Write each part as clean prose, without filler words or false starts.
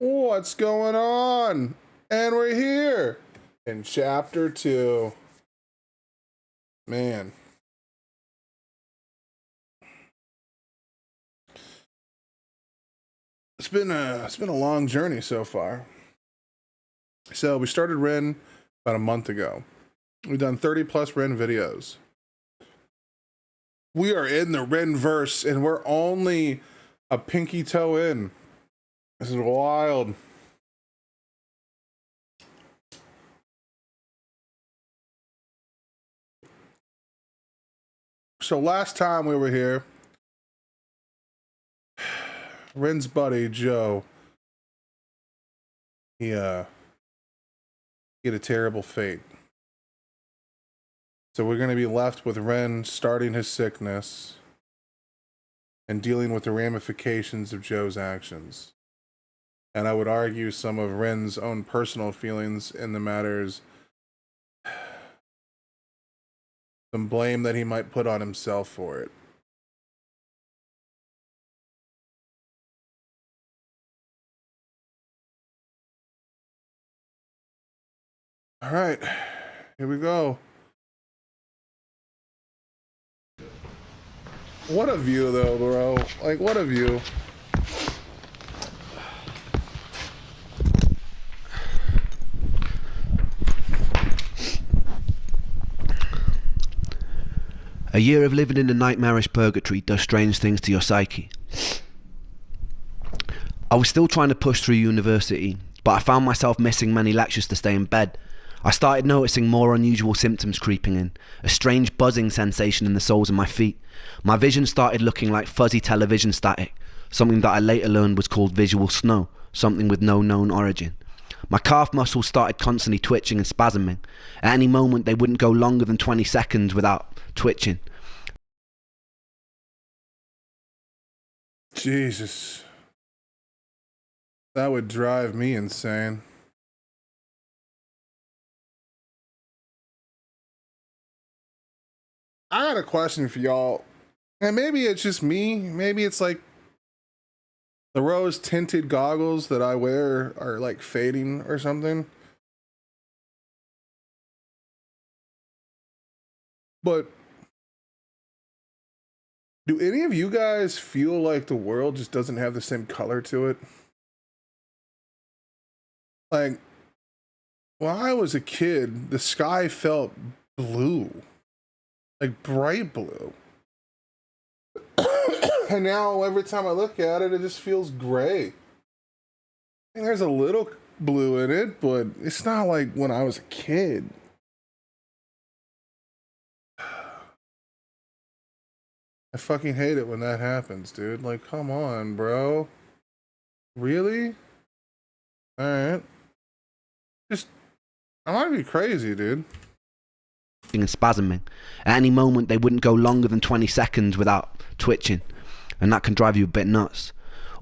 What's going on? And we're here in chapter 2. Man. It's been a long journey so far. So we started Ren about a month ago. We've done 30 plus Ren videos. We are in the Ren verse and we're only a pinky toe in. This is wild. So last time we were here, Ren's buddy Joe, he had a terrible fate. So we're going to be left with Ren starting his sickness and dealing with the ramifications of Joe's actions. And I would argue some of Ren's own personal feelings in the matters, some blame that he might put on himself for it. All right, here we go. What a view though, bro. Like, what a view. A year of living in a nightmarish purgatory does strange things to your psyche. I was still trying to push through university, but I found myself missing many lectures to stay in bed. I started noticing more unusual symptoms creeping in, a strange buzzing sensation in the soles of my feet. My vision started looking like fuzzy television static, something that I later learned was called visual snow, something with no known origin. My calf muscles started constantly twitching and spasming. At any moment they wouldn't go longer than 20 seconds without twitching. Jesus. That would drive me insane. I got a question for y'all. And maybe it's just me. Maybe it's like the rose tinted goggles that I wear are like fading or something. But do any of you guys feel like the world just doesn't have the same color to it? Like, when I was a kid, the sky felt blue, like bright blue. And now every time I look at it, it just feels gray. And there's a little blue in it, but it's not like when I was a kid. I fucking hate it when that happens, dude. Like, come on, bro. Really? Alright. I might be crazy, dude. And spasming. At any moment they wouldn't go longer than 20 seconds without twitching, and that can drive you a bit nuts.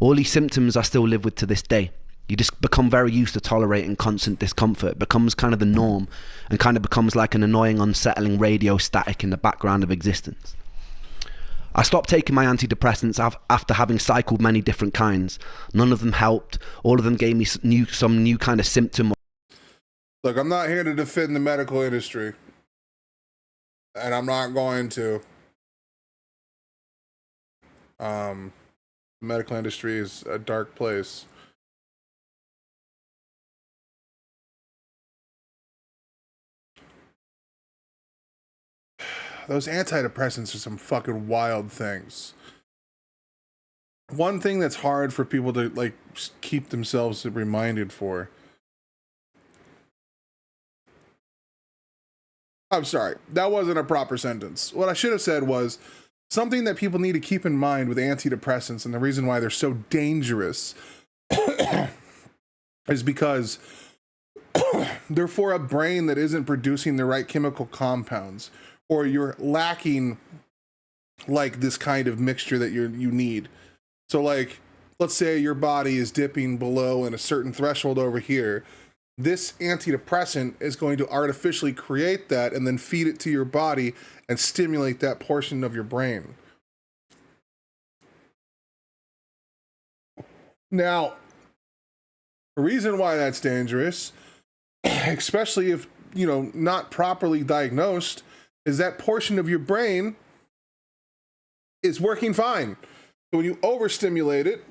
All these symptoms I still live with to this day. You just become very used to tolerating constant discomfort. It becomes kind of the norm, and kind of becomes like an annoying, unsettling radio static in the background of existence. I stopped taking my antidepressants after having cycled many different kinds. None of them helped. All of them gave me some new kind of symptom. Look, I'm not here to defend the medical industry. And I'm not going to. The medical industry is a dark place. Those antidepressants are some fucking wild things. One thing that's hard for people to like keep themselves reminded for. I'm sorry, that wasn't a proper sentence. What I should have said was something that people need to keep in mind with antidepressants, and the reason why they're so dangerous is because they're for a brain that isn't producing the right chemical compounds, or you're lacking like this kind of mixture that you need. So like, let's say your body is dipping below in a certain threshold over here. This antidepressant is going to artificially create that and then feed it to your body and stimulate that portion of your brain. Now, The reason why that's dangerous, especially if, not properly diagnosed, is that portion of your brain is working fine. So when you overstimulate it,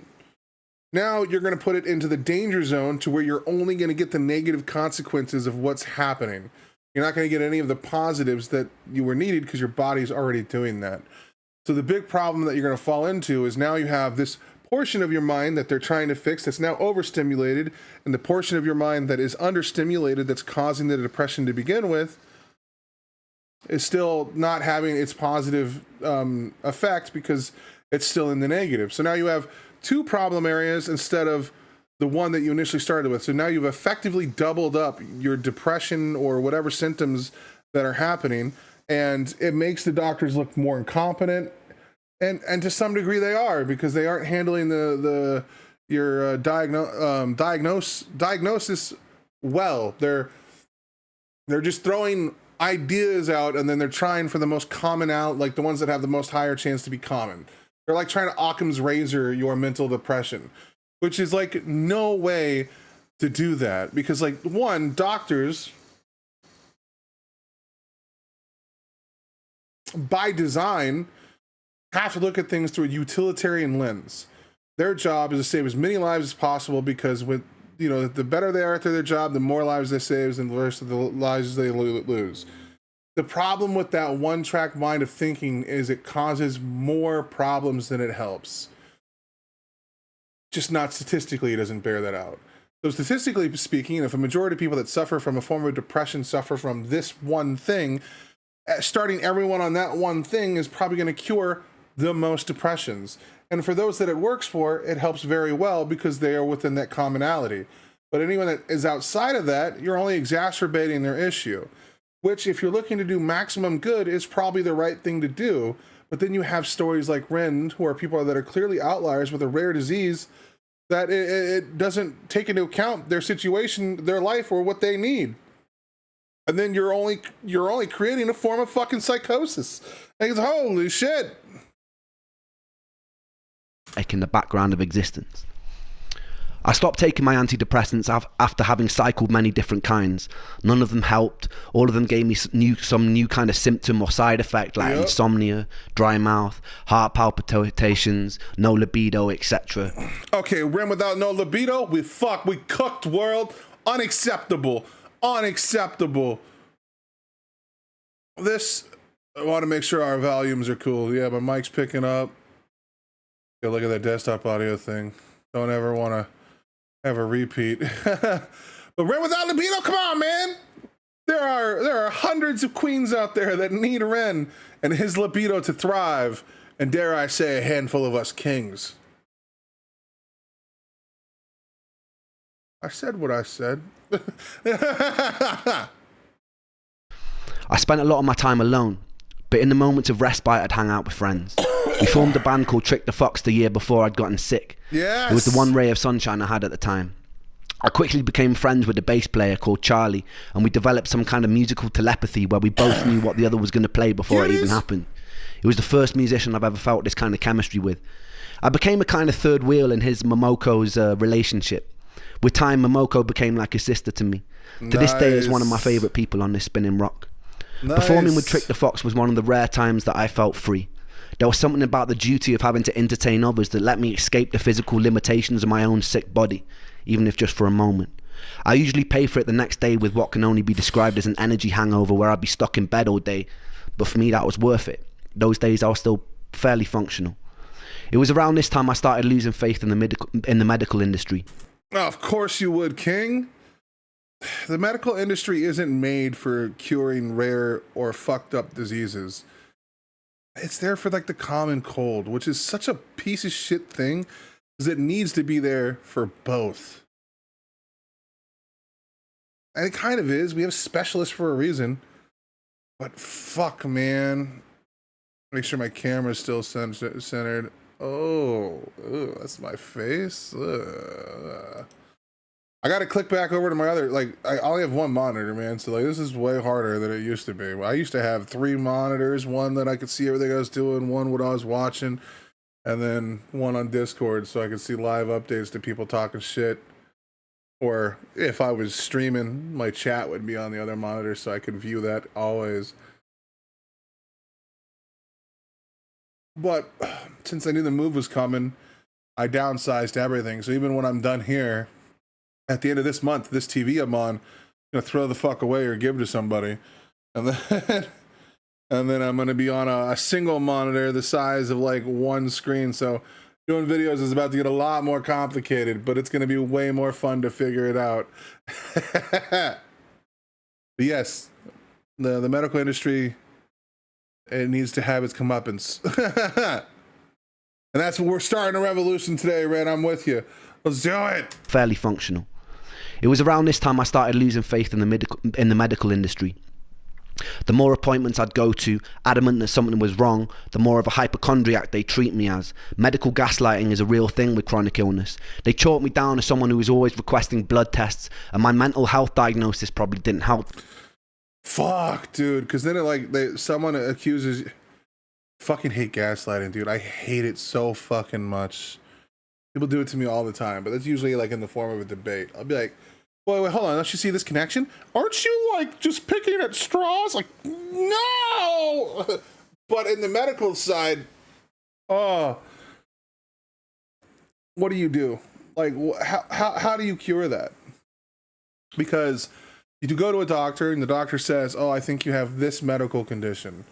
now you're going to put it into the danger zone to where you're only going to get the negative consequences of what's happening. You're not going to get any of the positives that you were needed because your body's already doing that. So the big problem that you're going to fall into is now you have this portion of your mind that they're trying to fix that's now overstimulated, and the portion of your mind that is understimulated that's causing the depression to begin with is still not having its positive effect because it's still in the negative. So now you have two problem areas instead of the one that you initially started with. So now you've effectively doubled up your depression or whatever symptoms that are happening, and it makes the doctors look more incompetent. And to some degree they are, because they aren't handling your diagnosis well. They're just throwing ideas out, and then they're trying for the most common out, like the ones that have the most higher chance to be common. They're like trying to Occam's razor your mental depression, which is like no way to do that. Because like, one, doctors by design have to look at things through a utilitarian lens. Their job is to save as many lives as possible, because with, the better they are at their job, the more lives they save and the worse of the lives they lose. The problem with that one-track mind of thinking is it causes more problems than it helps. Just not statistically, it doesn't bear that out. So statistically speaking, if a majority of people that suffer from a form of depression suffer from this one thing, starting everyone on that one thing is probably going to cure the most depressions. And for those that it works for, it helps very well because they are within that commonality. But anyone that is outside of that, you're only exacerbating their issue, which if you're looking to do maximum good is probably the right thing to do. But then you have stories like Ren, who are people that are clearly outliers with a rare disease that it doesn't take into account their situation, their life, or what they need. And then you're only creating a form of fucking psychosis. Like, it's holy shit. In the background of existence. I stopped taking my antidepressants after having cycled many different kinds. None of them helped. All of them gave me some new kind of symptom or side effect, like insomnia, dry mouth, heart palpitations, no libido, etc. Okay, Ren without no libido, we cooked, world. Unacceptable. This, I want to make sure our volumes are cool. Yeah, my mic's picking up. Yeah, look at that desktop audio thing. Don't ever want to have a repeat. But Ren without libido, come on, man. There are hundreds of queens out there that need Ren and his libido to thrive, and dare I say, a handful of us kings. I said what I said. I spent a lot of my time alone, but in the moments of respite, I'd hang out with friends. We formed a band called Trick the Fox the year before I'd gotten sick. Yes. It was the one ray of sunshine I had at the time. I quickly became friends with a bass player called Charlie, and we developed some kind of musical telepathy where we both knew what the other was going to play before it even happened. He was the first musician I've ever felt this kind of chemistry with. I became a kind of third wheel in his Momoko's relationship. With time, Momoko became like a sister to me. To this day, it's one of my favourite people on this spinning rock. Performing with Trick the Fox was one of the rare times that I felt free. There was something about the duty of having to entertain others that let me escape the physical limitations of my own sick body, even if just for a moment. I usually pay for it the next day with what can only be described as an energy hangover where I'd be stuck in bed all day, but for me that was worth it. Those days I was still fairly functional. It was around this time I started losing faith in the medical industry. Oh, of course you would, King. The medical industry isn't made for curing rare or fucked up diseases. It's there for like the common cold, which is such a piece of shit thing, because it needs to be there for both. And it kind of is. We have specialists for a reason. But fuck, man. Make sure my camera's still centered. Oh, that's my face. I got to click back over to my other, like, I only have one monitor, man. So, like, this is way harder than it used to be. I used to have 3 monitors, one that I could see everything I was doing, one what I was watching, and then one on Discord so I could see live updates to people talking shit. Or if I was streaming, my chat would be on the other monitor so I could view that always. But since I knew the move was coming, I downsized everything. So even when I'm done here, at the end of this month, this TV I'm on, I'm gonna throw the fuck away or give to somebody. And then and then I'm gonna be on a single monitor the size of like one screen. So doing videos is about to get a lot more complicated, but it's gonna be way more fun to figure it out. But yes, the medical industry, it needs to have its comeuppance. And that's what we're starting a revolution today, Ren. I'm with you. Let's do it. Fairly functional. It was around this time I started losing faith in the medical industry. The more appointments I'd go to, adamant that something was wrong, the more of a hypochondriac they treat me as. Medical gaslighting is a real thing with chronic illness. They chalk me down as someone who was always requesting blood tests, and my mental health diagnosis probably didn't help. Fuck, dude. Because then someone accuses. Fucking hate gaslighting, dude. I hate it so fucking much. People do it to me all the time, but that's usually like in the form of a debate. I'll be like, wait, hold on. Don't you see this connection? Aren't you like just picking at straws? Like, no! But in the medical side, what do you do? Like, how do you cure that? Because you do go to a doctor and the doctor says, oh, I think you have this medical condition.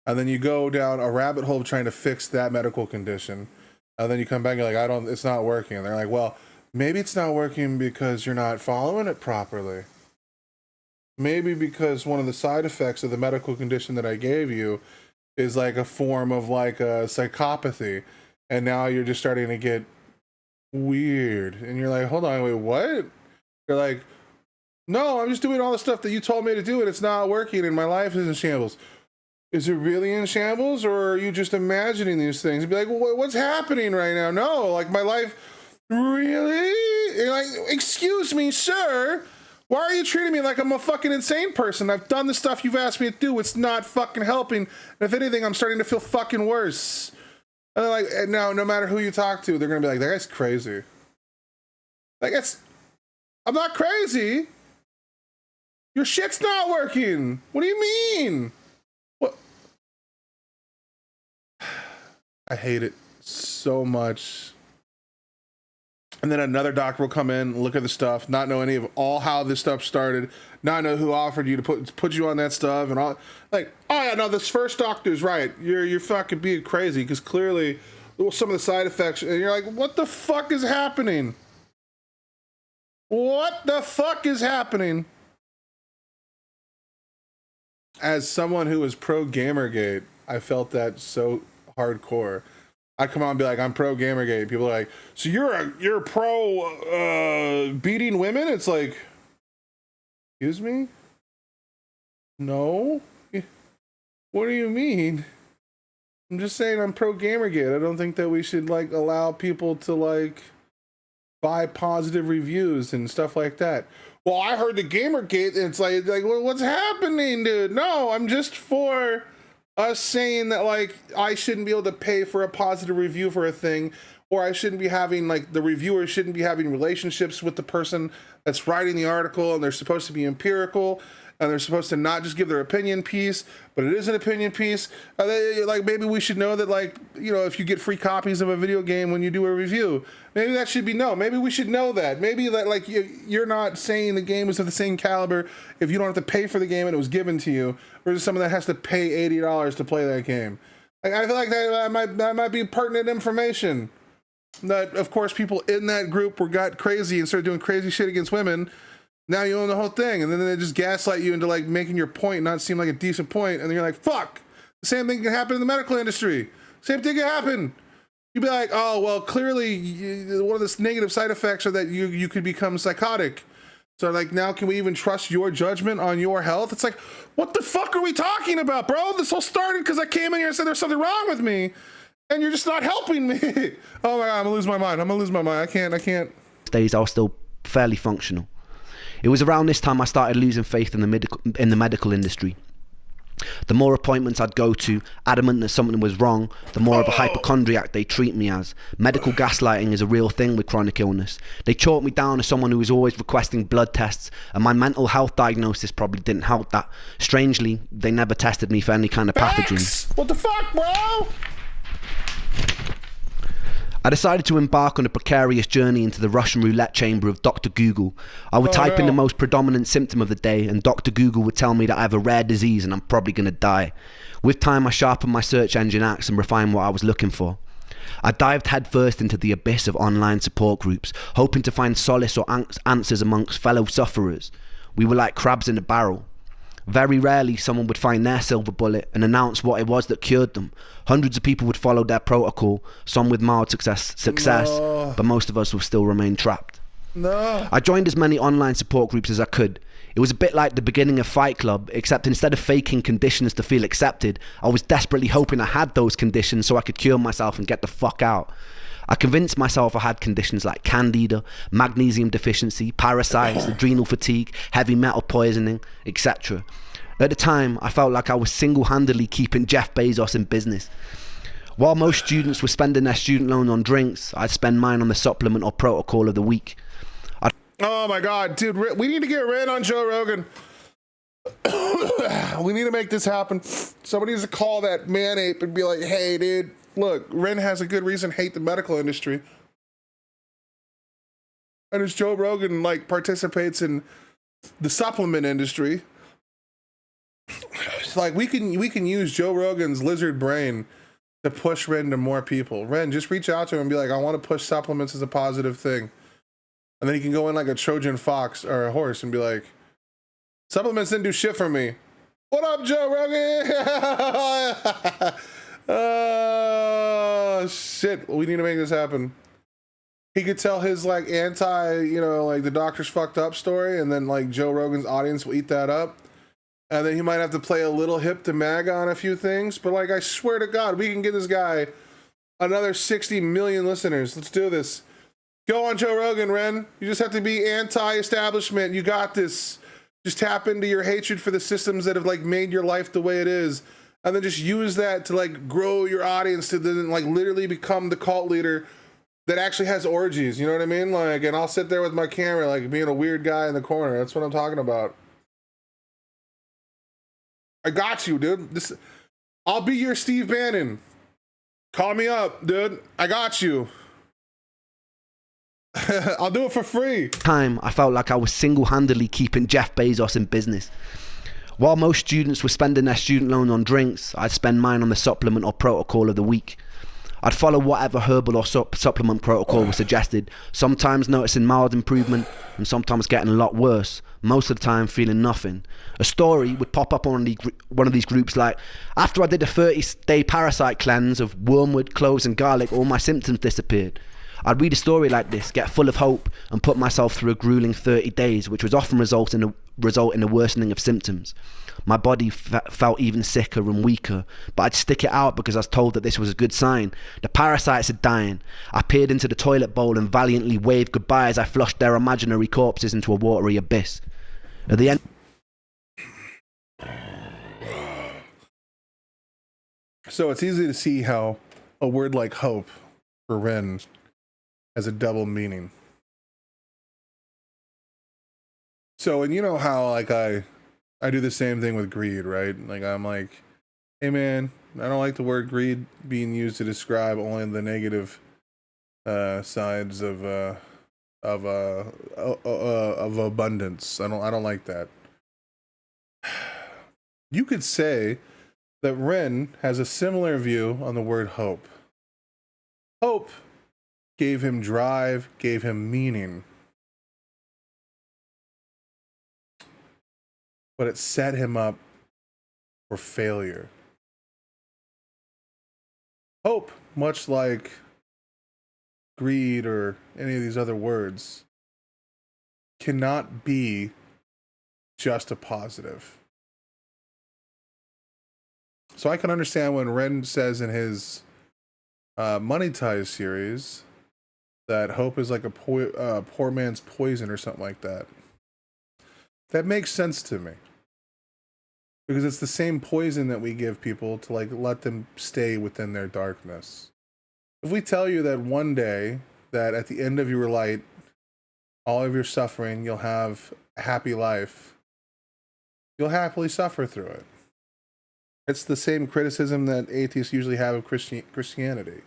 And then you go down a rabbit hole trying to fix that medical condition. And then you come back and you're like, it's not working. And they're like, well, maybe it's not working because you're not following it properly. Maybe because one of the side effects of the medical condition that I gave you is like a form of like a psychopathy. And now you're just starting to get weird. And you're like, hold on, wait, what? You're like, no, I'm just doing all the stuff that you told me to do and it's not working and my life is in shambles. Is it really in shambles, or are you just imagining these things? And be like, what's happening right now? No, like my life, really? You're like, excuse me, sir. Why are you treating me like I'm a fucking insane person? I've done the stuff you've asked me to do. It's not fucking helping. And if anything, I'm starting to feel fucking worse. And like, now, no matter who you talk to, they're gonna be like, that guy's crazy. Like, I'm not crazy. Your shit's not working. What do you mean? I hate it so much. And then another doctor will come in, look at the stuff, not know any of how this stuff started, not know who offered you to put you on that stuff, and all. Like, oh yeah, no, this first doctor's right. You're fucking being crazy because clearly some of the side effects, and you're like, what the fuck is happening? What the fuck is happening? As someone who was pro Gamergate, I felt that so hardcore. I come on and be like, I'm pro Gamergate. People are like, so you're pro beating women? It's like, excuse me? No. What do you mean? I'm just saying I'm pro Gamergate. I don't think that we should like allow people to like buy positive reviews and stuff like that. Well, I heard the Gamergate, and it's like well, what's happening, dude? No, I'm just for us saying that like I shouldn't be able to pay for a positive review for a thing, or I shouldn't be having like the reviewer shouldn't be having relationships with the person that's writing the article, and they're supposed to be empirical, and they're supposed to not just give their opinion piece, but it is an opinion piece. Like maybe we should know that, like, you know, if you get free copies of a video game when you do a review, maybe that should be known. Maybe we should know that. Maybe that like you're not saying the game is of the same caliber if you don't have to pay for the game and it was given to you, versus someone that has to pay $80 to play that game. Like I feel like that might be pertinent information. That of course people in that group got crazy and started doing crazy shit against women. Now you own the whole thing, and then they just gaslight you into like making your point not seem like a decent point, and then you're like, fuck, the same thing can happen in the medical industry. Same thing can happen. You'd be like, oh, well, clearly one of the negative side effects are that you could become psychotic. So like, now can we even trust your judgment on your health? It's like, what the fuck are we talking about, bro? This all started because I came in here and said there's something wrong with me, and you're just not helping me. Oh my God, I'm gonna lose my mind. I can't. Days I was still fairly functional. It was around this time I started losing faith in the medical industry. The more appointments I'd go to, adamant that something was wrong, the more of a hypochondriac they treat me as. Medical gaslighting is a real thing with chronic illness. They chalk me down as someone who is always requesting blood tests, and my mental health diagnosis probably didn't help that. Strangely, they never tested me for any kind of pathogens. What the fuck, bro? I decided to embark on a precarious journey into the Russian roulette chamber of Dr. Google. I would type in the most predominant symptom of the day, and Dr. Google would tell me that I have a rare disease and I'm probably going to die. With time, I sharpened my search engine axe and refined what I was looking for. I dived headfirst into the abyss of online support groups, hoping to find solace or answers amongst fellow sufferers. We were like crabs in a barrel. Very rarely someone would find their silver bullet and announce what it was that cured them. Hundreds of people would follow their protocol, some with mild success, No. but most of us will still remain trapped. No. I joined as many online support groups as I could. It was a bit like the beginning of Fight Club, except instead of faking conditions to feel accepted, I was desperately hoping I had those conditions so I could cure myself and get the fuck out. I convinced myself I had conditions like candida, magnesium deficiency, parasites, adrenal fatigue, heavy metal poisoning, etc. At the time, I felt like I was single-handedly keeping Jeff Bezos in business. While most students were spending their student loan on drinks, I'd spend mine on the supplement or protocol of the week. Oh my God, dude, we need to get Ren on Joe Rogan. We need to make this happen. Somebody needs to call that man ape and be like, hey, dude, look, Ren has a good reason to hate the medical industry. And as Joe Rogan like participates in the supplement industry, it's like we can use Joe Rogan's lizard brain to push Ren to more people. Ren, just reach out to him and be like, I want to push supplements as a positive thing. And then he can go in like a Trojan fox or a horse and be like, supplements didn't do shit for me. What up, Joe Rogan? Oh, shit. We need to make this happen. He could tell his like like the doctor's fucked up story, and then like Joe Rogan's audience will eat that up. And then he might have to play a little hip to MAGA on a few things. But like, I swear to God, we can get this guy another 60 million listeners. Let's do this. Go on Joe Rogan, Ren. You just have to be anti-establishment. You got this. Just tap into your hatred for the systems that have like made your life the way it is. And then just use that to like grow your audience to then like literally become the cult leader that actually has orgies. You know what I mean? Like, and I'll sit there with my camera, like being a weird guy in the corner. That's what I'm talking about. I got you, dude. I'll be your Steve Bannon. Call me up, dude. I got you. I'll do it for free. Time, I felt like I was single-handedly keeping Jeff Bezos in business. While most students were spending their student loan on drinks, I'd spend mine on the supplement or protocol of the week. I'd follow whatever herbal or supplement protocol was suggested, sometimes noticing mild improvement and sometimes getting a lot worse, most of the time feeling nothing. A story would pop up on one of these groups like, after I did a 30-day parasite cleanse of wormwood, cloves and garlic, all my symptoms disappeared. I'd read a story like this, get full of hope, and put myself through a grueling 30 days, which would often result in a worsening of symptoms. My body felt even sicker and weaker, but I'd stick it out because I was told that this was a good sign. The parasites are dying. I peered into the toilet bowl and valiantly waved goodbye as I flushed their imaginary corpses into a watery abyss. At the end... So it's easy to see how a word like hope for Ren has a double meaning. So, and you know how like I do the same thing with greed, right? Like I'm like, hey man, I don't like the word greed being used to describe only the negative sides of abundance. I don't like that. You could say that Ren has a similar view on the word hope. Hope gave him drive, gave him meaning. But it set him up for failure. Hope, much like greed or any of these other words, cannot be just a positive. So I can understand when Ren says in his Money Ties series that hope is like a poor man's poison or something like that. That makes sense to me. because it's the same poison that we give people to like let them stay within their darkness. If we tell you that one day, that at the end of your light, all of your suffering, you'll have a happy life, you'll happily suffer through it. It's the same criticism that atheists usually have of Christianity.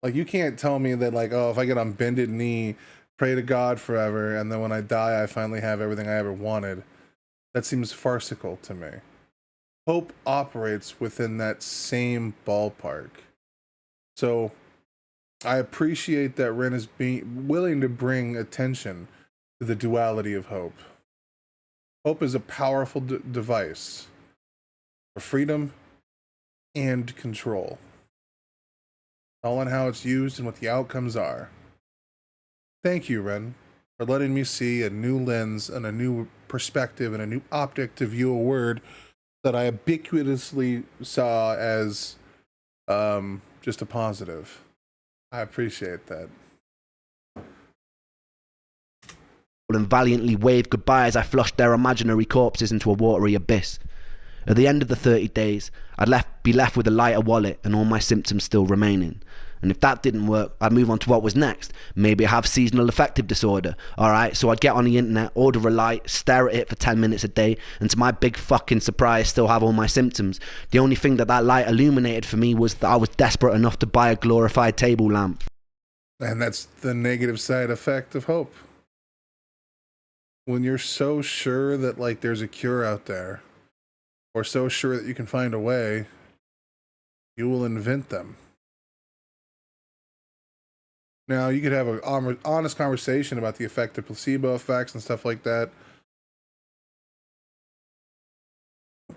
Like, you can't tell me that, like, oh, if I get on bended knee, pray to God forever, and then when I die, I finally have everything I ever wanted. That seems farcical to me. Hope operates within that same ballpark. So I appreciate that Ren is being willing to bring attention to the duality of hope. Hope is a powerful device for freedom and control. All on how it's used and what the outcomes are. Thank you, Ren, for letting me see a new lens and a new perspective and a new optic to view a word that I ubiquitously saw as just a positive. I appreciate that. And valiantly waved goodbye as I flushed their imaginary corpses into a watery abyss. At the end of the 30 days, I'd be left with a lighter wallet and all my symptoms still remaining. And if that didn't work, I'd move on to what was next. Maybe I have seasonal affective disorder. Alright, so I'd get on the internet, order a light, stare at it for 10 minutes a day, and to my big fucking surprise, still have all my symptoms. The only thing that light illuminated for me was that I was desperate enough to buy a glorified table lamp. And that's the negative side effect of hope. When you're so sure that, like, there's a cure out there, or so sure that you can find a way, you will invent them. Now, you could have an honest conversation about the effect of placebo effects and stuff like that.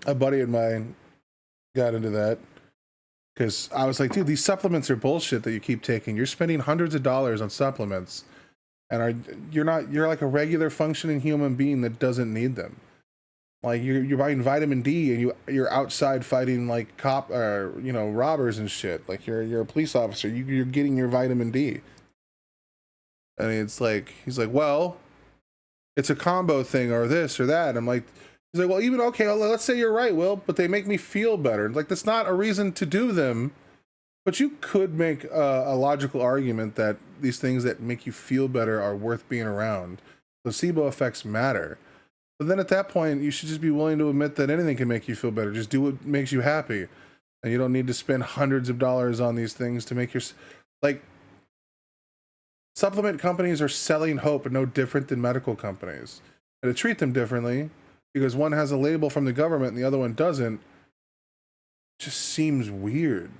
A buddy of mine got into that because I was like, dude, these supplements are bullshit that you keep taking. You're spending hundreds of dollars on supplements, and you're like a regular functioning human being that doesn't need them. Like, you're buying vitamin D and you're outside fighting like robbers and shit. Like, you're a police officer. You're getting your vitamin D. And it's like, he's like, well, it's a combo thing or this or that. I'm like, he's like, well, even okay, let's say you're right, Will, but they make me feel better. Like, that's not a reason to do them. But you could make a logical argument that these things that make you feel better are worth being around. Placebo effects matter. But then at that point, you should just be willing to admit that anything can make you feel better. Just do what makes you happy. And you don't need to spend hundreds of dollars on these things to make your... Like, supplement companies are selling hope no different than medical companies. And to treat them differently, because one has a label from the government and the other one doesn't, just seems weird.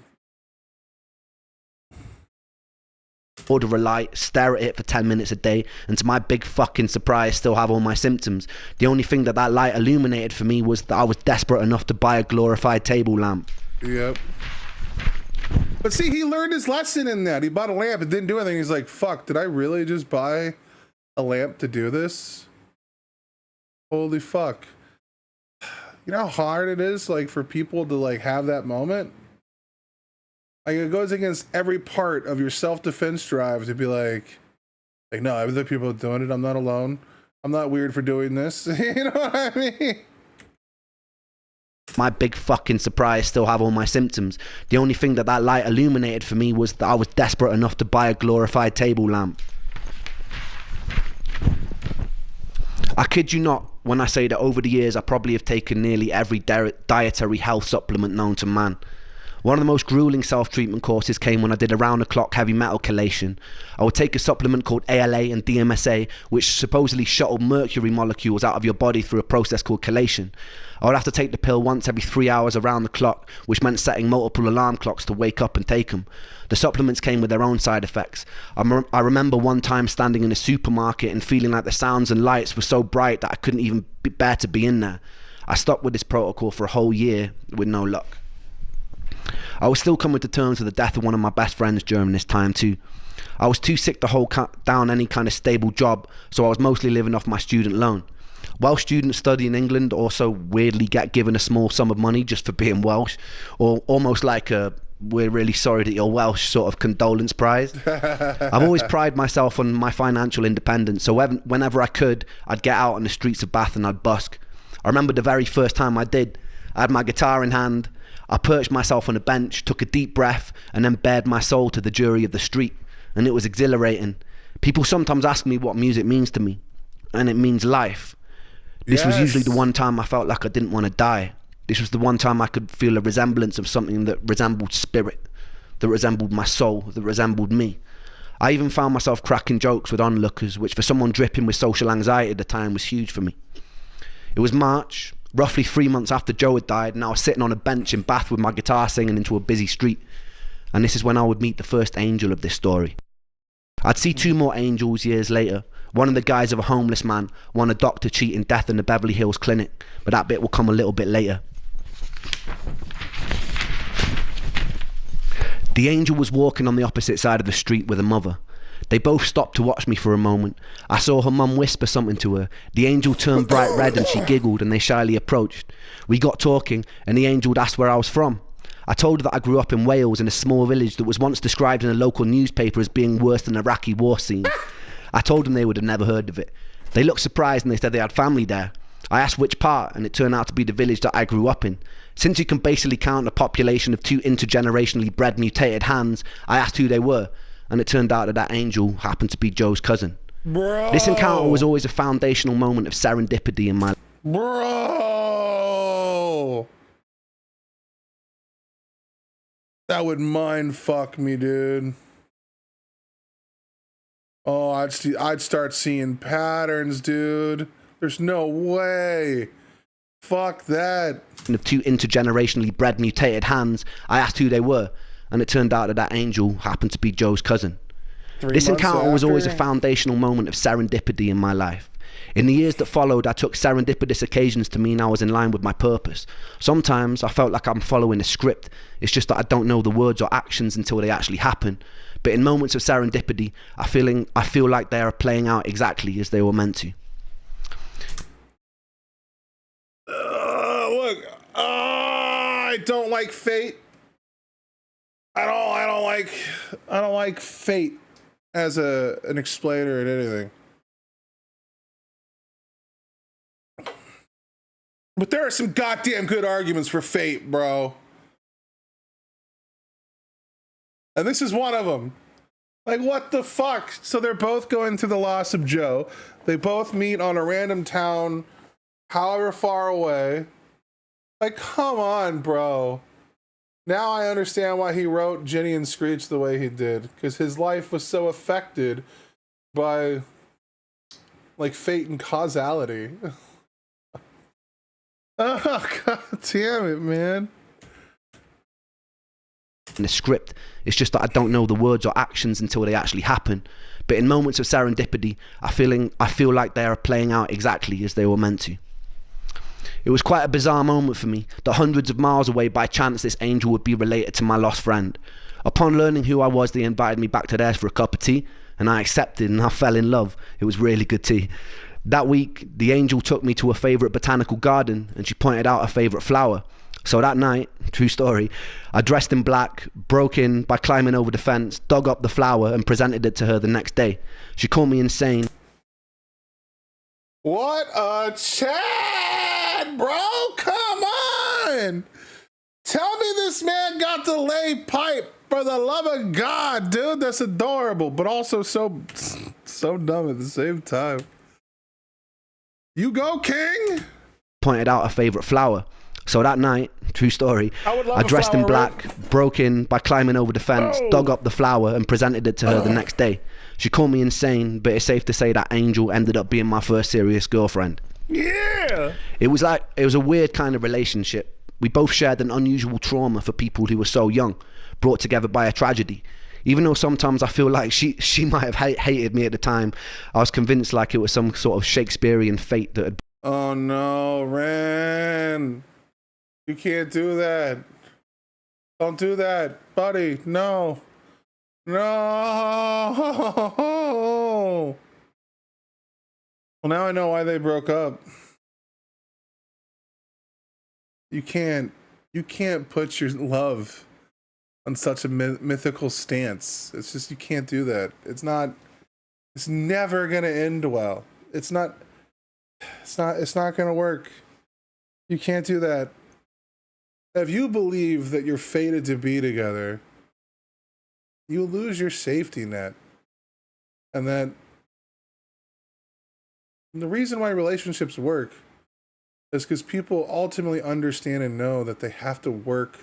Order a light, stare at it for 10 minutes a day, and to my big fucking surprise, still have all my symptoms. The only thing that light illuminated for me was that I was desperate enough to buy a glorified table lamp. Yep. But see, he learned his lesson in that. He bought a lamp and didn't do anything. He's like, fuck, did I really just buy a lamp to do this? Holy fuck. You know how hard it is, like, for people to, like, have that moment? Like, it goes against every part of your self-defense drive to be like, no, other people are doing it. I'm not alone. I'm not weird for doing this. You know what I mean? My big fucking surprise, still have all my symptoms. The only thing that light illuminated for me was that I was desperate enough to buy a glorified table lamp. I kid you not when I say that over the years I probably have taken nearly every dietary health supplement known to man. One of the most grueling self-treatment courses came when I did a round-the-clock heavy metal chelation. I would take a supplement called ALA and DMSA, which supposedly shuttle mercury molecules out of your body through a process called chelation. I would have to take the pill once every 3 hours around the clock, which meant setting multiple alarm clocks to wake up and take them. The supplements came with their own side effects. I remember one time standing in a supermarket and feeling like the sounds and lights were so bright that I couldn't even bear to be in there. I stuck with this protocol for a whole year with no luck. I was still coming to terms with the death of one of my best friends during this time too. I was too sick to hold down any kind of stable job, so I was mostly living off my student loan. Welsh students study in England also weirdly get given a small sum of money just for being Welsh, or almost like a "we're really sorry that you're Welsh" sort of condolence prize. I've always prided myself on my financial independence, so whenever I could, I'd get out on the streets of Bath and I'd busk. I remember the very first time I did. I had my guitar in hand. I perched myself on a bench, took a deep breath, and then bared my soul to the jury of the street. And it was exhilarating. People sometimes ask me what music means to me, and it means life. This was usually the one time I felt like I didn't want to die. This was the one time I could feel a resemblance of something that resembled spirit, that resembled my soul, that resembled me. I even found myself cracking jokes with onlookers, which for someone dripping with social anxiety at the time was huge for me. It was March, roughly 3 months after Joe had died, and I was sitting on a bench in Bath with my guitar singing into a busy street. And this is when I would meet the first angel of this story. I'd see 2 more angels years later, one in the guise of a homeless man, one a doctor cheating death in the Beverly Hills clinic, but that bit will come a little bit later. The angel was walking on the opposite side of the street with a mother. They both stopped to watch me for a moment. I saw her mum whisper something to her. The angel turned bright red and she giggled, and they shyly approached. We got talking and the angel asked where I was from. I told her that I grew up in Wales in a small village that was once described in a local newspaper as being worse than an Iraqi war scene. I told them they would have never heard of it. They looked surprised and they said they had family there. I asked which part, and it turned out to be the village that I grew up in. Since you can basically count a population of 2 intergenerationally bred mutated hands, I asked who they were, and it turned out that that angel happened to be Joe's cousin. Bro. This encounter was always a foundational moment of serendipity in my life. Bro! That would mind fuck me, dude. Oh, I'd start seeing patterns, dude. There's no way. Fuck that. Of 2 intergenerationally bred mutated hands, I asked who they were, and it turned out that that angel happened to be Joe's cousin. This encounter was always a foundational moment of serendipity in my life. In the years that followed, I took serendipitous occasions to mean I was in line with my purpose. Sometimes I felt like I'm following a script. It's just that I don't know the words or actions until they actually happen. But in moments of serendipity, I feel like they are playing out exactly as they were meant to. Look, I don't like fate. I don't like fate as an explainer at anything. But there are some goddamn good arguments for fate, bro. And this is one of them. Like, what the fuck? So they're both going through the loss of Joe. They both meet on a random town, however far away. Like, come on, bro. Now I understand why he wrote Ginny and Screech the way he did. Because his life was so affected by, like, fate and causality. Oh, god damn it, man. In the script, it's just that I don't know the words or actions until they actually happen. But in moments of serendipity, I feel like they are playing out exactly as they were meant to. It was quite a bizarre moment for me, that hundreds of miles away by chance this angel would be related to my lost friend. Upon learning who I was, they invited me back to theirs for a cup of tea, and I accepted and I fell in love. It was really good tea. That week, the angel took me to a favourite botanical garden, and she pointed out a favourite flower. So that night, true story, I dressed in black, broke in by climbing over the fence, dug up the flower and presented it to her the next day. She called me insane. What a chat, bro! Come on! Tell me this man got to lay pipe, for the love of God, dude. That's adorable, but also so dumb at the same time. You go, King! Pointed out a favourite flower. So that night, true story, I dressed in black, broke in by climbing over the fence, dug up the flower and presented it to her the next day. She called me insane, but it's safe to say that angel ended up being my first serious girlfriend. Yeah! It was a weird kind of relationship. We both shared an unusual trauma for people who were so young, brought together by a tragedy. Even though sometimes I feel like she might have hated me at the time, I was convinced like it was some sort of Shakespearean fate that had... Oh no, Ren! You can't do that. Don't do that, buddy. No. No. Well, now I know why they broke up. You can't put your love on such a mythical stance. It's just, you can't do that. It's never gonna end well. It's not gonna work. You can't do that. If you believe that you're fated to be together, you lose your safety net. And that the reason why relationships work is because people ultimately understand and know that they have to work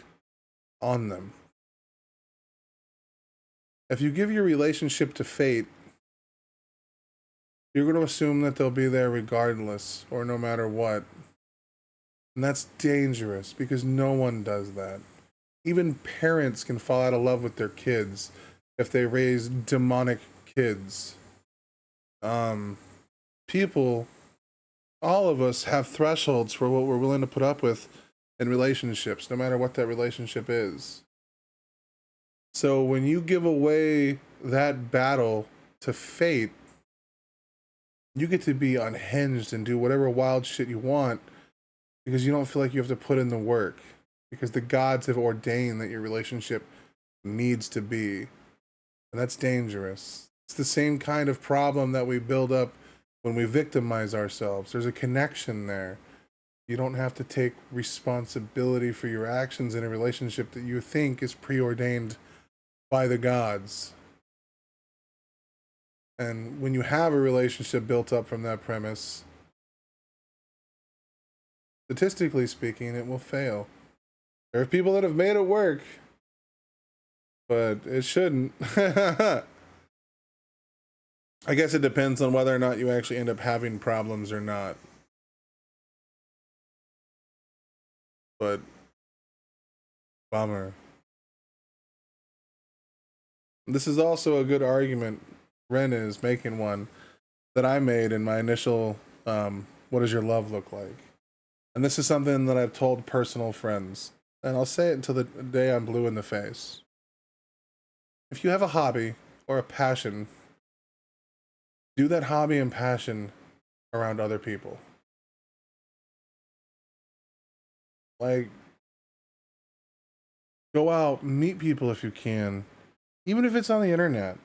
on them. If you give your relationship to fate, you're going to assume that they'll be there regardless or no matter what. And that's dangerous because no one does that. Even parents can fall out of love with their kids if they raise demonic kids. People, all of us have thresholds for what we're willing to put up with in relationships, no matter what that relationship is. So when you give away that battle to fate, you get to be unhinged and do whatever wild shit you want because you don't feel like you have to put in the work, because the gods have ordained that your relationship needs to be. And that's dangerous. It's the same kind of problem that we build up when we victimize ourselves. There's a connection there. You don't have to take responsibility for your actions in a relationship that you think is preordained by the gods. And when you have a relationship built up from that premise, statistically speaking, it will fail. There are people that have made it work, but it shouldn't. I guess it depends on whether or not you actually end up having problems or not. But bummer. This is also a good argument. Ren is making one that I made in my initial what does your love look like? And this is something that I've told personal friends, and I'll say it until the day I'm blue in the face. If you have a hobby or a passion, do that hobby and passion around other people. Like, go out, meet people if you can, even if it's on the internet.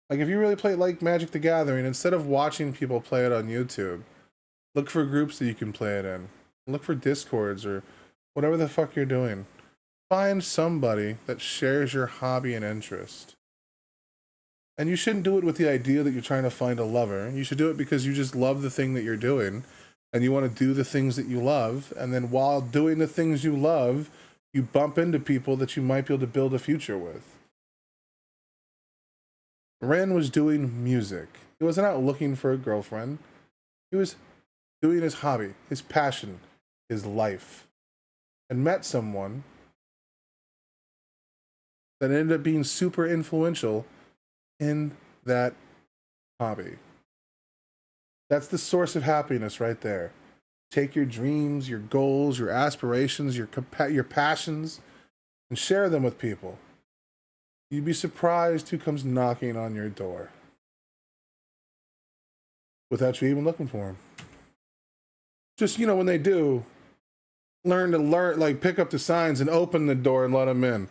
Like, if you really play like Magic the Gathering, instead of watching people play it on YouTube, look for groups that you can play it in. Look for Discords or whatever the fuck you're doing. Find somebody that shares your hobby and interest. And you shouldn't do it with the idea that you're trying to find a lover. You should do it because you just love the thing that you're doing and you want to do the things that you love. And then while doing the things you love, you bump into people that you might be able to build a future with. Ren was doing music. He wasn't out looking for a girlfriend. He was doing his hobby, his passion, his life, and met someone that ended up being super influential in that hobby. That's the source of happiness right there. Take your dreams, your goals, your aspirations, your passions, and share them with people. You'd be surprised who comes knocking on your door without you even looking for them. Just, when they do, learn, like pick up the signs and open the door and let them in.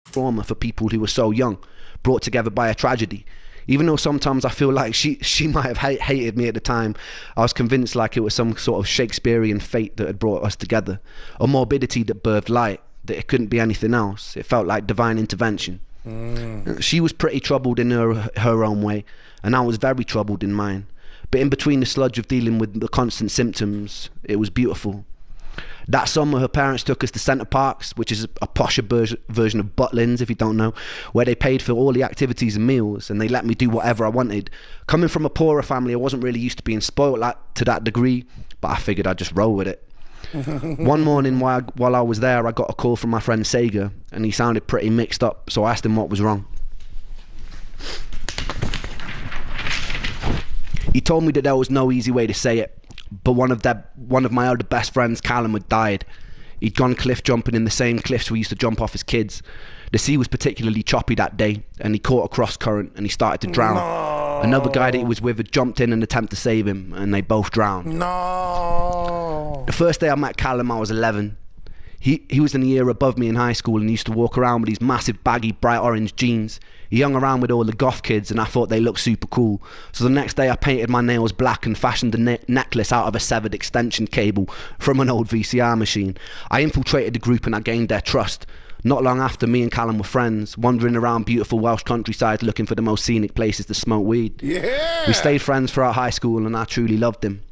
Trauma for people who were so young, brought together by a tragedy. Even though sometimes I feel like she might have hated me at the time, I was convinced like it was some sort of Shakespearean fate that had brought us together. A morbidity that birthed light, that it couldn't be anything else. It felt like divine intervention. She was pretty troubled in her own way, and I was very troubled in mine. But in between the sludge of dealing with the constant symptoms, it was beautiful. That summer, her parents took us to Centre Parks, which is a posher version of Butlins, if you don't know, where they paid for all the activities and meals, and they let me do whatever I wanted. Coming from a poorer family, I wasn't really used to being spoiled to that degree, but I figured I'd just roll with it. One morning while I was there, I got a call from my friend Sega, and he sounded pretty mixed up, so I asked him what was wrong. He told me that there was no easy way to say it, but one of my other best friends, Callum, had died. He'd gone cliff jumping in the same cliffs we used to jump off as kids. The sea was particularly choppy that day, and he caught a cross current and he started to drown. No. Another guy that he was with had jumped in an attempt to save him, and they both drowned. No. The first day I met Callum, I was 11. He was in a year above me in high school and used to walk around with these massive baggy bright orange jeans. He hung around with all the goth kids and I thought they looked super cool. So the next day I painted my nails black and fashioned a necklace out of a severed extension cable from an old VCR machine. I infiltrated the group and I gained their trust. Not long after, me and Callum were friends, wandering around beautiful Welsh countryside looking for the most scenic places to smoke weed. Yeah! We stayed friends throughout high school and I truly loved him.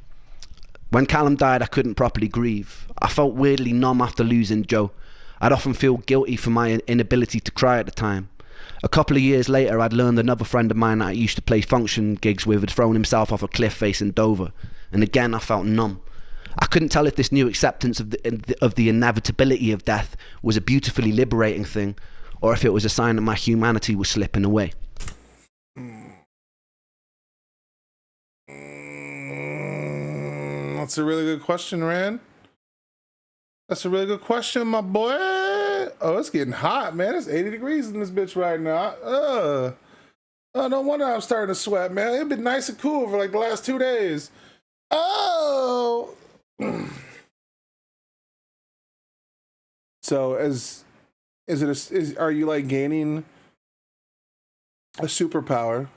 When Callum died, I couldn't properly grieve. I felt weirdly numb after losing Joe. I'd often feel guilty for my inability to cry at the time. A couple of years later, I'd learned another friend of mine that I used to play function gigs with had thrown himself off a cliff facing Dover. And again, I felt numb. I couldn't tell if this new acceptance of the inevitability of death was a beautifully liberating thing, or if it was a sign that my humanity was slipping away. That's a really good question, Ren. That's a really good question, my boy. Oh, it's getting hot, man. It's 80 degrees in this bitch right now. Oh, no wonder I'm starting to sweat, man. It's been nice and cool for like the last 2 days. Oh. So are you like gaining a superpower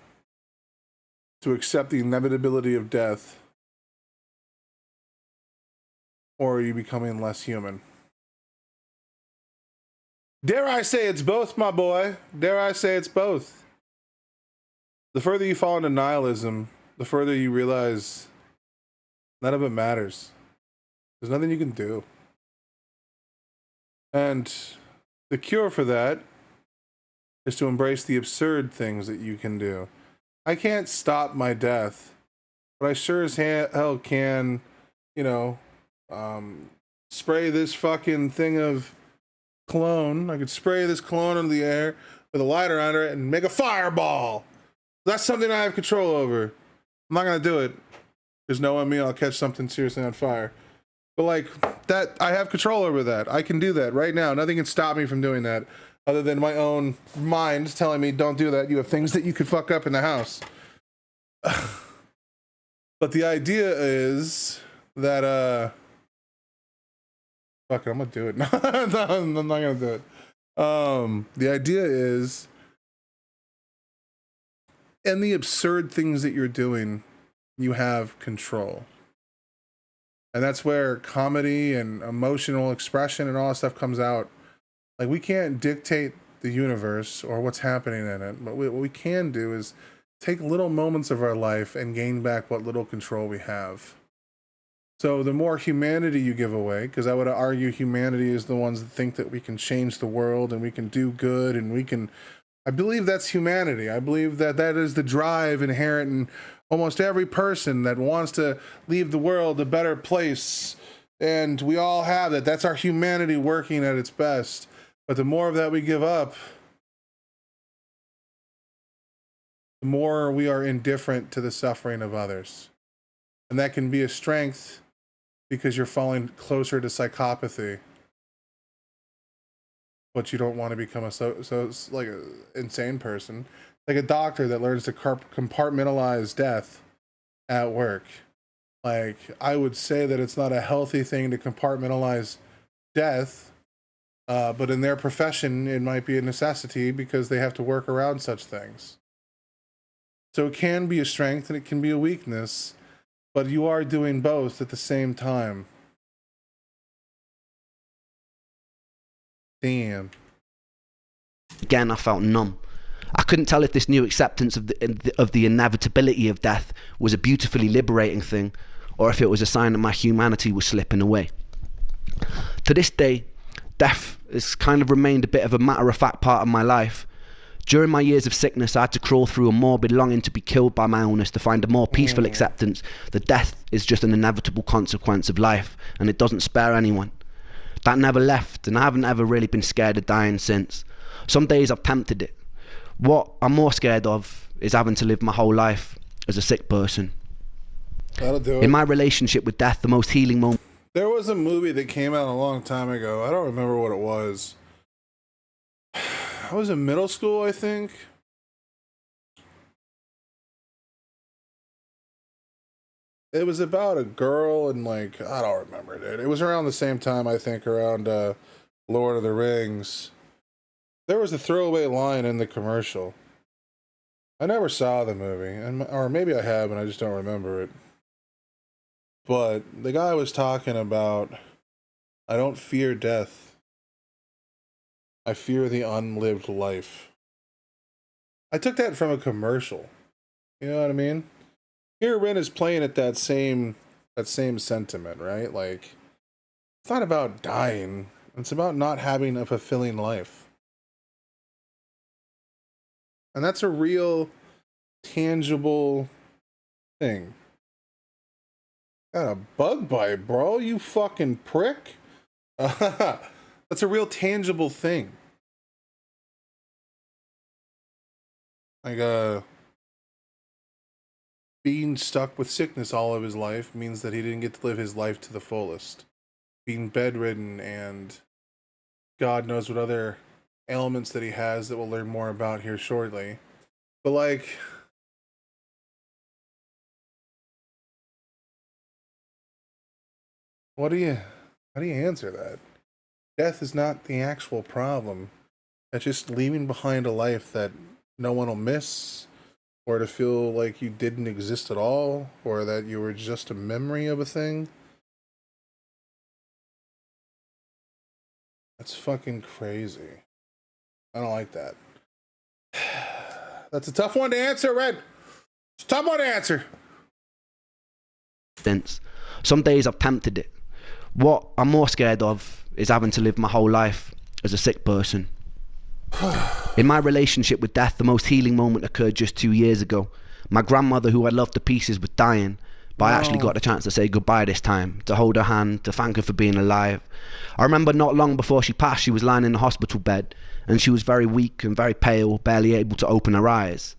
to accept the inevitability of death? Or are you becoming less human? Dare I say it's both, my boy. Dare I say it's both. The further you fall into nihilism, the further you realize none of it matters. There's nothing you can do. And the cure for that is to embrace the absurd things that you can do. I can't stop my death, but I sure as hell can, spray this fucking thing of cologne. I could spray this cologne into the air with a lighter under it and make a fireball. That's something I have control over. I'm not gonna do it. There's no me, I'll catch something seriously on fire. But like that, I have control over that. I can do that right now. Nothing can stop me from doing that other than my own mind telling me don't do that. You have things that you could fuck up in the house. But the idea is that fuck it, I'm gonna do it. No, I'm not gonna do it. The idea is, in the absurd things that you're doing, you have control. And that's where comedy and emotional expression and all that stuff comes out. Like, we can't dictate the universe or what's happening in it, but what we can do is take little moments of our life and gain back what little control we have. So the more humanity you give away, because I would argue humanity is the ones that think that we can change the world and we can do good and we can, I believe that's humanity. I believe that that is the drive inherent in almost every person that wants to leave the world a better place. And we all have that. That's our humanity working at its best. But the more of that we give up, the more we are indifferent to the suffering of others. And that can be a strength because you're falling closer to psychopathy. But you don't want to become like an insane person. Like a doctor that learns to compartmentalize death at work. Like, I would say that it's not a healthy thing to compartmentalize death, but in their profession, it might be a necessity because they have to work around such things. So it can be a strength and it can be a weakness, but you are doing both at the same time. Damn. Again, I felt numb. I couldn't tell if this new acceptance of the inevitability of death was a beautifully liberating thing, or if it was a sign that my humanity was slipping away. To this day, death has kind of remained a bit of a matter-of-fact part of my life. During my years of sickness, I had to crawl through a morbid longing to be killed by my illness to find a more peaceful acceptance that death is just an inevitable consequence of life, and it doesn't spare anyone. That never left, and I haven't ever really been scared of dying since. Some days I've tempted it. What I'm more scared of is having to live my whole life as a sick person. That'll do it. In my relationship with death, the most healing moment... There was a movie that came out a long time ago. I don't remember what it was. I was in middle school, I think. It was about a girl and like I don't remember, dude. It was around the same time I think around Lord of the Rings. There was a throwaway line in the commercial. I never saw the movie, or maybe I have and I just don't remember it. But the guy was talking about, I don't fear death. I fear the unlived life. I took that from a commercial. You know what I mean? Here Ren is playing at that same sentiment, right? Like, it's not about dying. It's about not having a fulfilling life. And that's a real tangible thing. Got a bug bite, bro. You fucking prick. That's a real tangible thing. Like, being stuck with sickness all of his life means that he didn't get to live his life to the fullest. Being bedridden and God knows what other ailments that he has that we'll learn more about here shortly. But like, how do you answer that? Death is not the actual problem. It's just leaving behind a life that no one will miss, or to feel like you didn't exist at all, or that you were just a memory of a thing. That's fucking crazy. I don't like that. That's a tough one to answer, Red. It's a tough one to answer. Some days I've tempted it. What I'm more scared of is having to live my whole life as a sick person. In my relationship with death, the most healing moment occurred just 2 years ago. My grandmother, who I loved to pieces, was dying, but I actually got the chance to say goodbye this time, to hold her hand, to thank her for being alive. I remember not long before she passed, she was lying in the hospital bed, and she was very weak and very pale, barely able to open her eyes.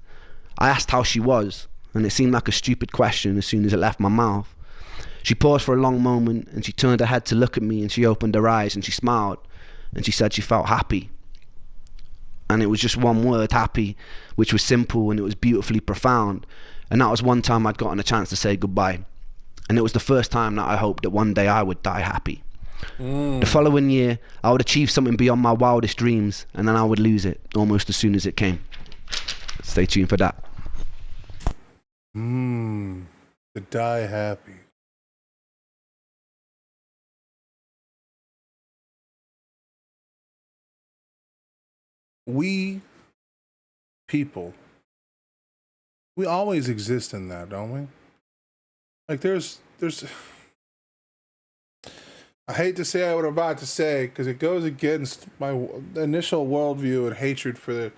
I asked how she was, and it seemed like a stupid question as soon as it left my mouth. She paused for a long moment, and she turned her head to look at me, and she opened her eyes, and she smiled, and she said she felt happy. And it was just one word, happy, which was simple and it was beautifully profound. And that was one time I'd gotten a chance to say goodbye. And it was the first time that I hoped that one day I would die happy. The following year, I would achieve something beyond my wildest dreams, and then I would lose it almost as soon as it came. Stay tuned for that. To die happy. We people, we always exist in that, don't we? Like there's I hate to say what I'm about to say because it goes against my initial worldview and hatred for the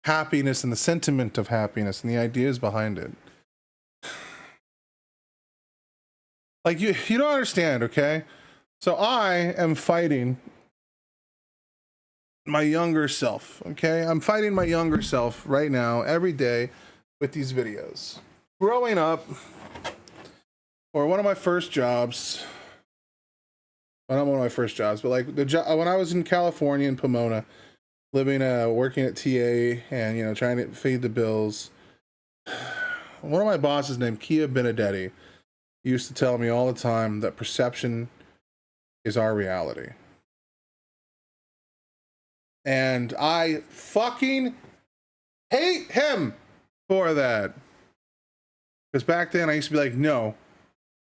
happiness and the sentiment of happiness and the ideas behind it. Like you don't understand, okay? So I am fighting my younger self, okay? I'm fighting my younger self right now, every day, with these videos. Growing up, or one of my first jobs, well, not one of my first jobs, but like the job when I was in California in Pomona, living, working at TA, and you know, trying to feed the bills. One of my bosses named Kia Benedetti used to tell me all the time that perception is our reality. And I fucking hate him for that. Because back then I used to be like, no,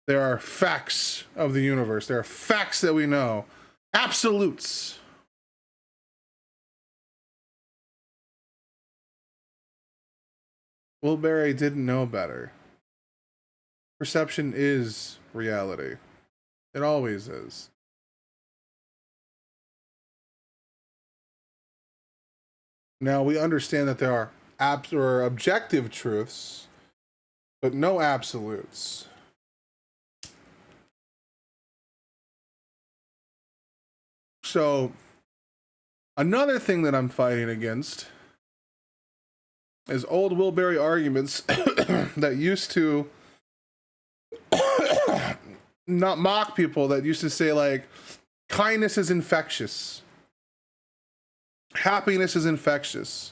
there are facts of the universe. There are facts that we know. Absolutes. Wilbury didn't know better. Perception is reality. It always is. Now we understand that there are or objective truths, but no absolutes. So another thing that I'm fighting against is old Wilbury arguments that used to not mock people, that used to say like kindness is infectious. Happiness is infectious.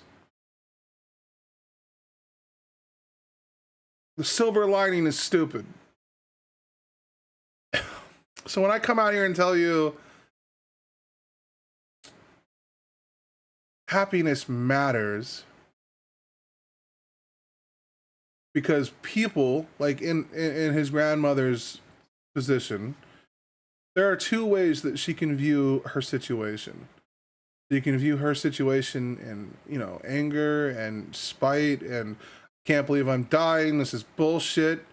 The silver lining is stupid. So when I come out here and tell you happiness matters, because people, like in his grandmother's position, there are two ways that she can view her situation. You can view her situation in, you know, anger and spite and can't believe I'm dying, this is bullshit.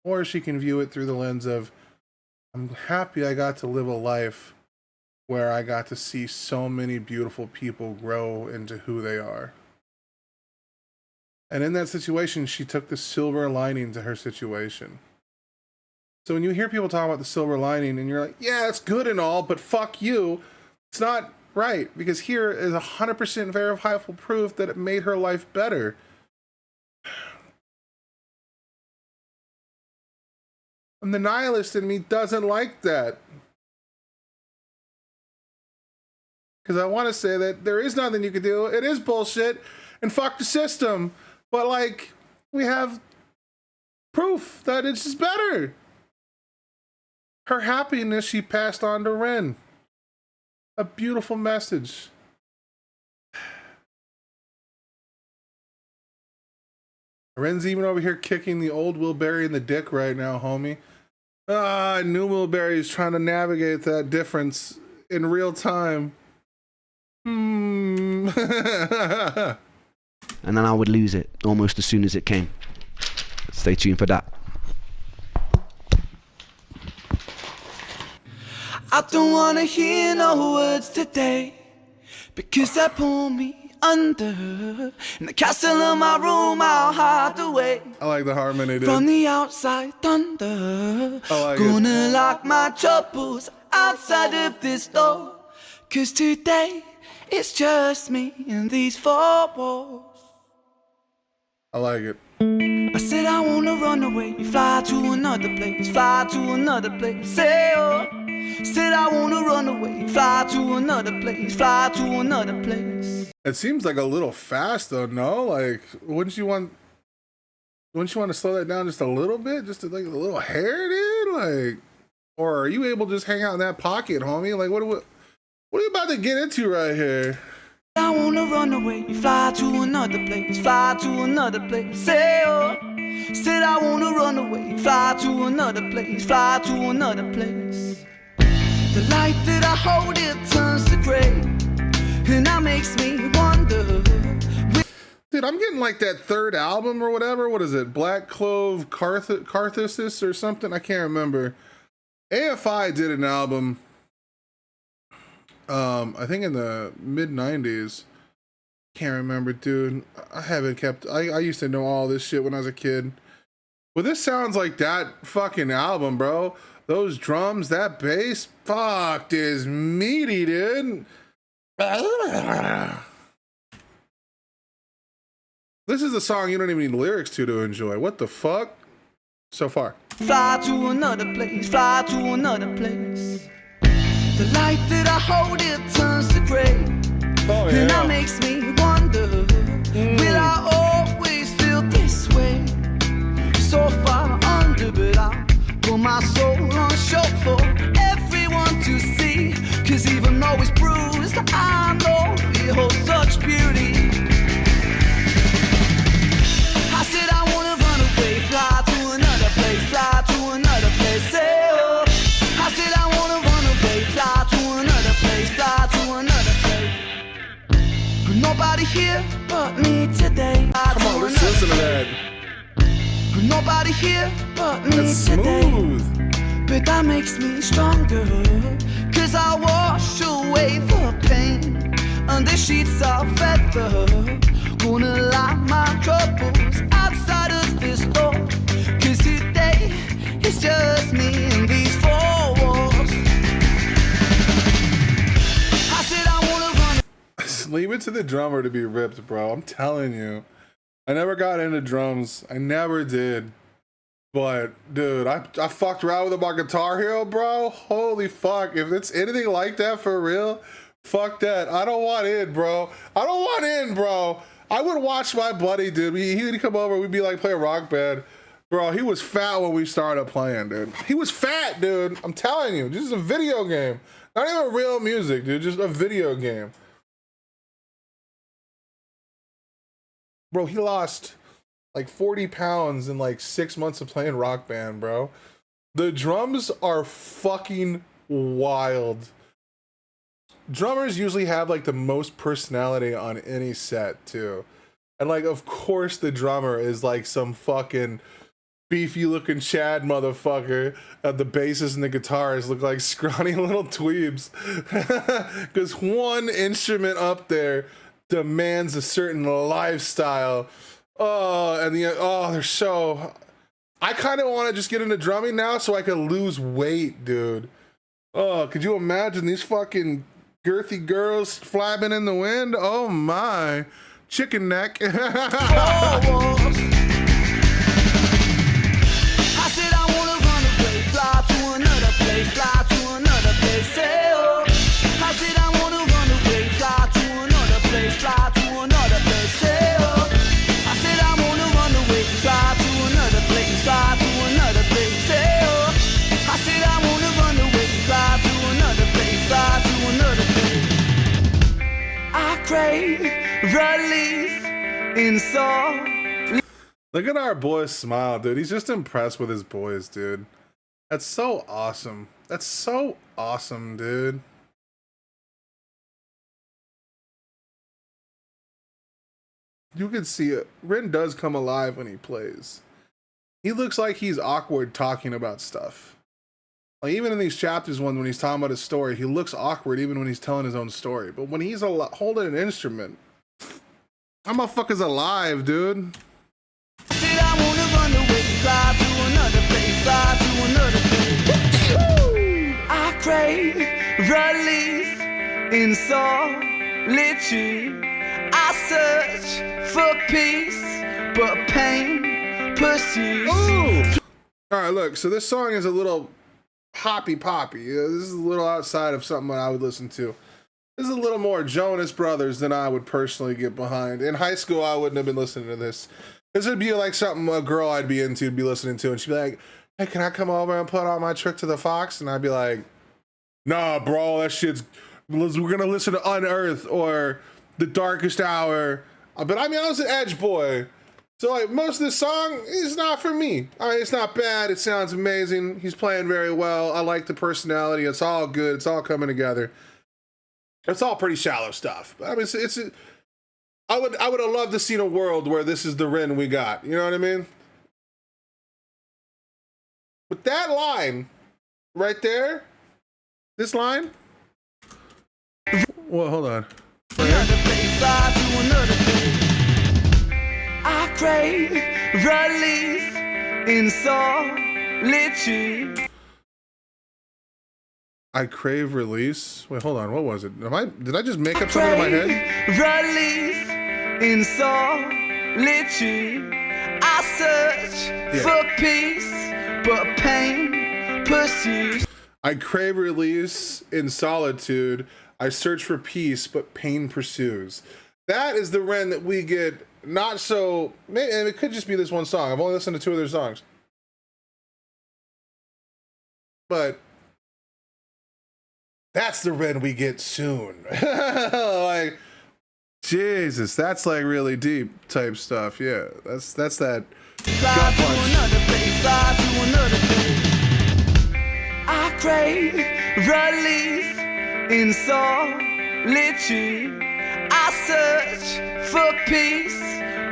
Or she can view it through the lens of, I'm happy I got to live a life where I got to see so many beautiful people grow into who they are. And in that situation, she took the silver lining to her situation. So when you hear people talk about the silver lining and you're like, yeah, it's good and all, but fuck you, it's not right, because here is 100% verifiable proof that it made her life better. And the nihilist in me doesn't like that. Because I want to say that there is nothing you can do. It is bullshit and fuck the system. But like, we have proof that it's just better. Her happiness she passed on to Ren. A beautiful message. Ren's even over here kicking the old Wilberry in the dick right now, homie. New Wilberry is trying to navigate that difference in real time. And then I would lose it almost as soon as it came. Stay tuned for that. I don't wanna hear no words today, because they pull me under. In the castle of my room I'll hide away. I like the harmony, dude. From the outside thunder. I like Gonna it. lock my troubles outside of this door, 'cause today it's just me and these four walls. I like it. I said I wanna run away, fly to another place, fly to another place. Say oh. Said I wanna run away, fly to another place, fly to another place. It seems like a little fast though, no? Like, wouldn't you want to slow that down just a little bit? Just like a little hair, dude? Like, or are you able to just hang out in that pocket, homie? Like, what are you about to get into right here? I wanna run away, fly to another place, fly to another place. Say oh. Said I wanna run away, fly to another place, fly to another place. The light that I hold, it turns to gray, and that makes me wonder. Dude, I'm getting like that third album or whatever. What is it? Black Clove Catharsis or something? I can't remember. AFI did an album, I think in the mid-90s. Can't remember, dude. I haven't kept... I used to know all this shit when I was a kid. Well, this sounds like that fucking album, bro. Those drums, that bass, fuck, is meaty, dude. This is a song you don't even need lyrics to enjoy. What the fuck? So far. Fly to another place, fly to another place. The light that I hold, it turns to gray. Oh, yeah. And that makes me wonder, will I always feel this way? So far under, but I put my soul on show for everyone to see. 'Cause even though it's bruised, I know it holds such beauty. I said I wanna run away, fly to another place, fly to another place. Say oh. I said I wanna run away, fly to another place, fly to another place. But nobody here but me today. Come on, let's listen to that. Nobody here but me That's today. smooth. But that makes me stronger, 'cause I wash away the pain under sheets of feather. Gonna lock my troubles outside of this door, 'cause today it's just me and these four walls. I said I wanna run. Leave it to the drummer to be ripped, bro. I'm telling you. I never got into drums. I never did. But, dude, I fucked around with it my Guitar Hero, bro. Holy fuck. If it's anything like that for real, fuck that. I don't want in, bro. I don't want in, bro. I would watch my buddy, dude. He would come over. We'd be like playing Rock Band. Bro, he was fat when we started playing, dude. He was fat, dude. I'm telling you. This is a video game. Not even real music, dude. Just a video game. Bro, he lost like 40 pounds in like 6 months of playing Rock Band, bro. The drums are fucking wild. Drummers usually have like the most personality on any set too. And like, of course the drummer is like some fucking beefy looking Chad motherfucker. The bassist and the guitarist look like scrawny little dweebs. Because one instrument up there demands a certain lifestyle. They're so... I kind of want to just get into drumming now so I can lose weight, dude. Oh, could you imagine these fucking girthy girls flapping in the wind? Oh my. Chicken neck. I said I wanna run away, fly to another place, fly to another place, say oh. I said I wanna run away, fly to another place, fly to another place, say oh. I said I wanna run away, fly to another place, fly to another place, say oh. I said I wanna run away, fly to another place, fly to another place. I crave release in soul. Look at our boy smile, dude. He's just impressed with his boys, dude. That's so awesome. That's so awesome, dude. You can see it. Ren does come alive when he plays. He looks like he's awkward talking about stuff. Like even in these chapters, when he's talking about his story, he looks awkward even when he's telling his own story. But when he's holding an instrument, that motherfucker's alive, dude. Said I wanna run away, fly to another place, fly to another place. I crave release in solitude. I search for peace, but pain pursues. Ooh. All right, look. So this song is a little poppy. This is a little outside of something that I would listen to. This is a little more Jonas Brothers than I would personally get behind. In high school, I wouldn't have been listening to this. This would be like something a girl I'd be into would be listening to, and she'd be like, "Hey, can I come over and put on my Trick to the Fox?" And I'd be like, "Nah, bro, that shit's. We're gonna listen to Unearth or The Darkest Hour." But I mean, I was an edge boy, so like most of this song is not for me. I mean, it's not bad. It sounds amazing. He's playing very well. I like the personality. It's all good. It's all coming together. It's all pretty shallow stuff. But I mean, I would have loved to seen a world where this is the Ren we got. You know what I mean? But that line right there, this line. Well, hold on. Another place, fly to another place. I crave release in solitude. I crave release. Wait, hold on. What was it? Did I just make up something in my head? Release in solitude. I search for peace, but pain pursues. I crave release in solitude. I search for peace, but pain pursues. That is the Ren that we get. Not so. And it could just be this one song. I've only listened to 2 of their songs, but that's the Ren we get soon. Like, Jesus, that's like really deep type stuff. Yeah, that's that gut punch. Fly to another place. I crave release in solitude. I search for peace,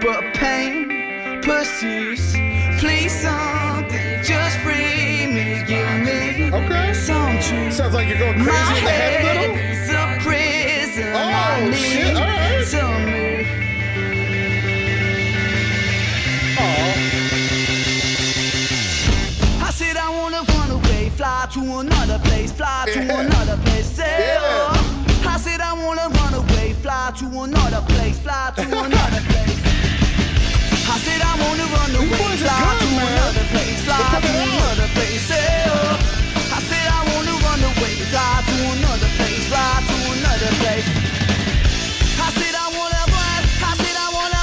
but pain pursues. Please, something, just free me, give me some truth. Sounds like you're going crazy in the head a little. It's a prison. Oh, shit. All right. Some move. I said I wanna run away, fly to another place, fly to another place. Say, oh. I said I wanna run away, fly to another place, fly to another place. I said I wanna run away, fly to another place, fly to another place. Say, oh. I said I wanna run away, fly to another place, fly to another place. I said I wanna run, I said I wanna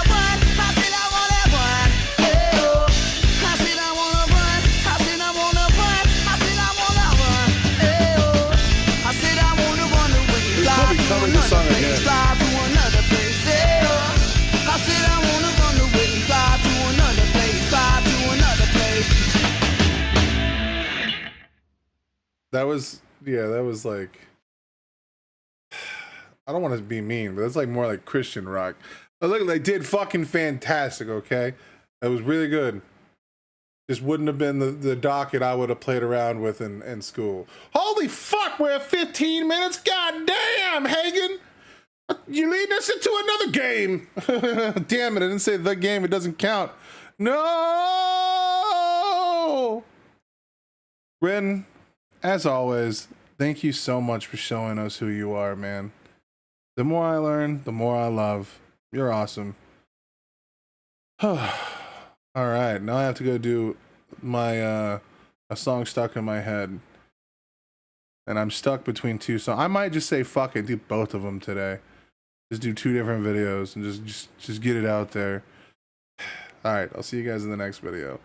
That was, yeah, that was like, I don't want to be mean, but that's like more like Christian rock. But look, they did fucking fantastic, okay? That was really good. Just wouldn't have been the docket I would have played around with in school. Holy fuck, we're at 15 minutes? God damn, Hagen! You leading us into another game. Damn it, I didn't say the game, it doesn't count. No! Ren, as always, thank you so much for showing us who you are, man. The more I learn, the more I love. You're awesome. All right, now I have to go do my a song stuck in my head, and I'm stuck between two songs. I might just say fuck it, do both of them today. Just do 2 different videos and just get it out there. All right, I'll see you guys in the next video.